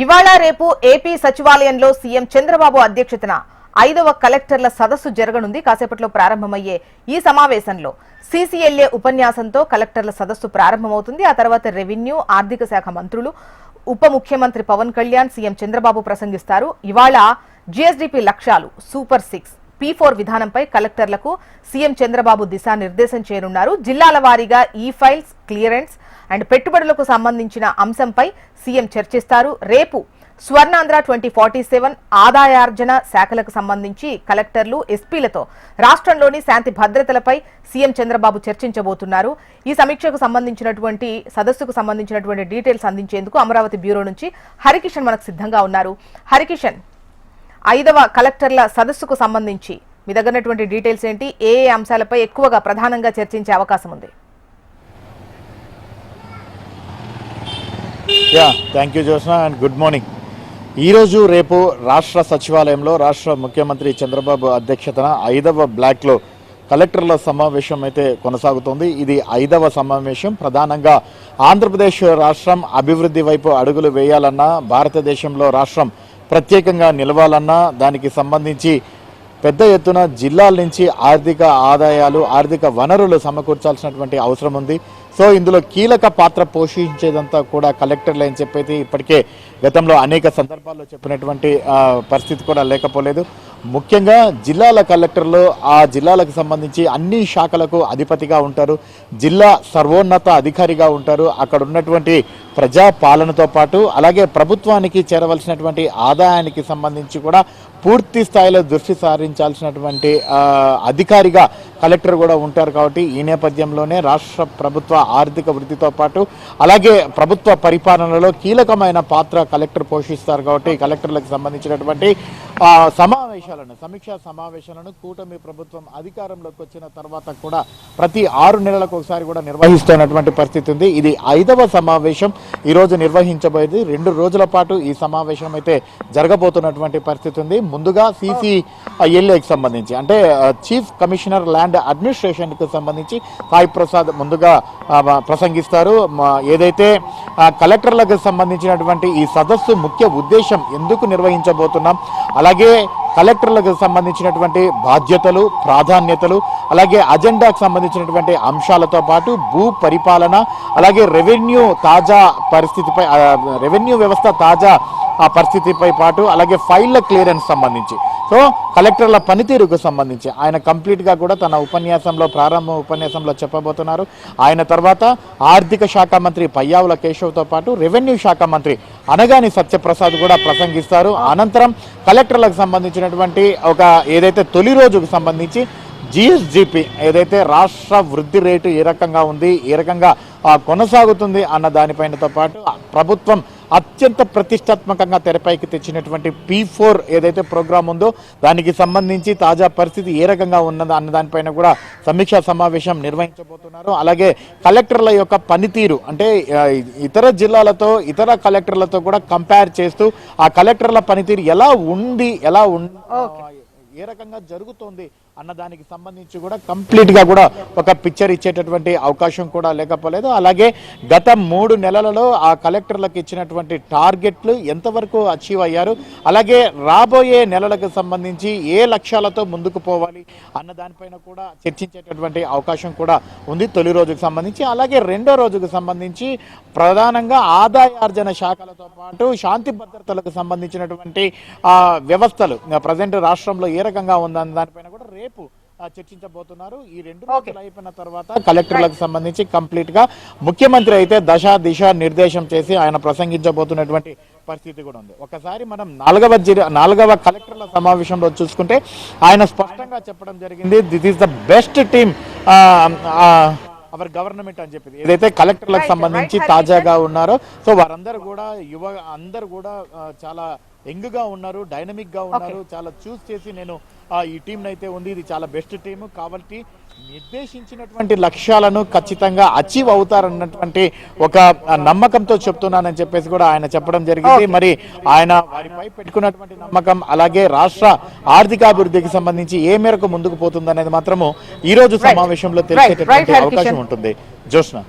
ఇవాళ రేపు ఏపీ సచివాలయంలో సీఎం చంద్రబాబు అధ్యక్షతన 5వ కలెక్టర్ల సదస్సు జరగనుంది. కాసేపట్లో ప్రారంభమయ్యే ఈ సమావేశంలో సీసీఎల్ఏ ఉపన్యాసంతో కలెక్టర్ల సదస్సు ప్రారంభమవుతుంది. ఆ తర్వాత రెవెన్యూ, ఆర్థిక శాఖ మంత్రులు, ఉప ముఖ్యమంత్రి పవన్ కళ్యాణ్, సీఎం చంద్రబాబు ప్రసంగిస్తారు. ఇవాళ జీఎస్డీపీ లక్ష్యాలు, సూపర్ 6, P4 విధానంపై కలెక్టర్లకు సీఎం చంద్రబాబు దిశానిర్దేశం చేయనున్నారు. జిల్లాల వారీగా ఈ ఫైల్స్, క్లియరెన్స్ అండ్ పెట్టుబడులకు సంబంధించిన అంశంపై సీఎం చర్చిస్తారు. రేపు స్వర్ణాంధ్ర 2047 ఆదాయార్జన శాఖలకు సంబంధించి కలెక్టర్లు, ఎస్పీలతో రాష్ట్రంలోని శాంతి భద్రతలపై సీఎం చంద్రబాబు చర్చించబోతున్నారు. ఈ సమీక్షకు సంబంధించినటువంటి సదస్సుకు సంబంధించినటువంటి డీటెయిల్స్ అందించేందుకు అమరావతి బ్యూరో నుంచి హరికిషన్ మనకు సిద్ధంగా ఉన్నారు. హరికిషన్, 5వ కలెక్టర్ల సదస్సుకు సంబంధించి మీ దగ్గరటువంటి డీటెయిల్స్ ఏంటి? ఏ అంశాలపై ఎక్కువగా ప్రధానంగా చర్చించే అవకాశం ఉంది? Thank you Jyotsna and good morning. ఈరోజు రేపు రాష్ట్ర సచివాలయంలో రాష్ట్ర ముఖ్యమంత్రి చంద్రబాబు అధ్యక్షతన 5వ బ్లాక్లో కలెక్టర్ల సమావేశం అయితే కొనసాగుతోంది. ఇది 5వ సమావేశం. ప్రధానంగా ఆంధ్రప్రదేశ్ రాష్ట్రం అభివృద్ధి వైపు అడుగులు వేయాలన్నా, భారతదేశంలో రాష్ట్రం ప్రత్యేకంగా నిలవాలన్నా దానికి సంబంధించి పెద్ద ఎత్తున జిల్లాల నుంచి ఆర్థిక ఆదాయాలు, ఆర్థిక వనరులు సమకూర్చాల్సినటువంటి అవసరం ఉంది. సో ఇందులో కీలక పాత్ర పోషించేదంతా కూడా కలెక్టర్లు అని చెప్పైతే ఇప్పటికే గతంలో అనేక సందర్భాల్లో చెప్పినటువంటి పరిస్థితి కూడా లేకపోలేదు. ముఖ్యంగా జిల్లాల కలెక్టర్లు ఆ జిల్లాలకు సంబంధించి అన్ని శాఖలకు అధిపతిగా ఉంటారు, జిల్లా సర్వోన్నత అధికారిగా ఉంటారు. అక్కడ ఉన్నటువంటి ప్రజా పాలనతో పాటు అలాగే ప్రభుత్వానికి చేరవలసినటువంటి ఆదాయానికి సంబంధించి కూడా పూర్తి స్థాయిలో దృష్టి సారించాల్సినటువంటి అధికారిగా కలెక్టర్ కూడా ఉంటారు. కాబట్టి ఈ నేపథ్యంలోనే రాష్ట్ర ప్రభుత్వ ఆర్థిక వృద్ధితో పాటు అలాగే ప్రభుత్వ పరిపాలనలో కీలకమైన పాత్ర కలెక్టర్ పోషిస్తారు. కాబట్టి కలెక్టర్లకు సంబంధించినటువంటి సమీక్షా సమావేశాలను కూటమి ప్రభుత్వం అధికారంలోకి వచ్చిన తర్వాత కూడా ప్రతి 6 నెలలకు ఒకసారి కూడా నిర్వహిస్తున్నటువంటి పరిస్థితి ఉంది. ఇది 5వ సమావేశం ఈరోజు నిర్వహించబోయేది. 2 రోజుల పాటు ఈ సమావేశం అయితే జరగబోతున్నటువంటి పరిస్థితి ఉంది. ముందుగా సీసీఎల్ఏకి సంబంధించి అంటే చీఫ్ కమిషనర్ ల్యాండ్ అడ్మినిస్ట్రేషన్కి సంబంధించి సాయి ప్రసాద్ ముందుగా ప్రసంగిస్తారు. ఏదైతే కలెక్టర్లకు సంబంధించినటువంటి ఈ సదస్సు ముఖ్య ఉద్దేశం, ఎందుకు నిర్వహించబోతున్నాం, అలాగే కలెక్టర్లకు సంబంధించినటువంటి బాధ్యతలు, ప్రాధాన్యతలు, అలాగే అజెండాకు సంబంధించినటువంటి అంశాలతో పాటు భూ పరిపాలన, అలాగే రెవెన్యూ వ్యవస్థ తాజా పరిస్థితిపై పాటు అలాగే ఫైళ్ల క్లియరెన్స్ సంబంధించి, సో కలెక్టర్ల పనితీరుకు సంబంధించి ఆయన కంప్లీట్గా కూడా తన ప్రారంభ ఉపన్యాసంలో చెప్పబోతున్నారు. ఆయన తర్వాత ఆర్థిక శాఖ మంత్రి పయ్యావుల కేశవ్తో పాటు రెవెన్యూ శాఖ మంత్రి అనగాని సత్యప్రసాద్ కూడా ప్రసంగిస్తారు. అనంతరం కలెక్టర్లకు సంబంధించినటువంటి ఏదైతే తొలి రోజుకు సంబంధించి జీఎస్డీపీ ఏదైతే రాష్ట్ర వృద్ధి రేటు ఏ రకంగా ఉంది, ఏ రకంగా కొనసాగుతుంది అన్న దానిపైనతో పాటు ప్రభుత్వం అత్యంత ప్రతిష్టాత్మకంగా తెరపైకి తెచ్చినటువంటి P4 ఏదైతే ప్రోగ్రాం ఉందో దానికి సంబంధించి తాజా పరిస్థితి ఏ రకంగా ఉన్నదో అన్న దానిపైన కూడా సమీక్షా సమావేశం నిర్వహించబోతున్నారు. అలాగే కలెక్టర్ల యొక్క పనితీరు అంటే ఇతర జిల్లాలతో, ఇతర కలెక్టర్లతో కూడా కంపేర్ చేస్తూ ఆ కలెక్టర్ల పనితీరు ఏ రకంగా జరుగుతోంది అన్న దానికి సంబంధించి కూడా కంప్లీట్గా కూడా ఒక పిక్చర్ ఇచ్చేటటువంటి అవకాశం కూడా లేకపోలేదు. అలాగే గత 3 నెలలలో ఆ కలెక్టర్లకు ఇచ్చినటువంటి టార్గెట్లు ఎంతవరకు అచీవ్ అయ్యారు, అలాగే రాబోయే నెలలకు సంబంధించి ఏ లక్ష్యాలతో ముందుకు పోవాలి అన్న దానిపైన కూడా చర్చించేటటువంటి అవకాశం కూడా ఉంది తొలి రోజుకు సంబంధించి. అలాగే 2వ రోజుకు సంబంధించి ప్రధానంగా ఆదాయార్జన శాఖలతో పాటు శాంతి భద్రతలకు సంబంధించినటువంటి వ్యవస్థలు ప్రజెంట్ రాష్ట్రంలో ఏ రకంగా ఉందన్న దానిపైన కూడా రేపు చర్చించబోతున్నారు. ఈ 2 రోజులు అయిపోయిన తర్వాత కలెక్టర్లకు సంబంధించి కంప్లీట్ గా ముఖ్యమంత్రి అయితే దిశ నిర్దేశం చేసి ఆయన ప్రసంగించబోతున్నటువంటి పరిస్థితి కూడా ఉంది. ఒకసారి మనం 4వ కలెక్టర్ల సమావేశంలో చూసుకుంటే ఆయన స్పష్టంగా చెప్పడం జరిగింది, this is the best team our government అని చెప్పి ఏదైతే కలెక్టర్లకు సంబంధించి తాజాగా ఉన్నారో, సో వారందరూ కూడా అందరూ కూడా చాలా యంగ్ గా ఉన్నారు, డైనమిక్ గా ఉన్నారు. చాలా చూస్ చేసి నేను ఈ టీం అయితే ఉంది, ఇది చాలా బెస్ట్ టీమ్ కాబట్టి నిర్దేశించినటువంటి లక్ష్యాలను ఖచ్చితంగా అచీవ్ అవుతారన్నటువంటి ఒక నమ్మకంతో చెప్తున్నానని చెప్పేసి కూడా ఆయన చెప్పడం జరిగింది. మరి ఆయన వారిపై పెట్టుకున్నటువంటి నమ్మకం అలాగే రాష్ట్ర ఆర్థికాభివృద్ధికి సంబంధించి ఏ మేరకు ముందుకు పోతుందనేది మాత్రము ఈ రోజు సమావేశంలో తెలిసేటటువంటి అవకాశం ఉంటుంది. జ్యోత్స్న.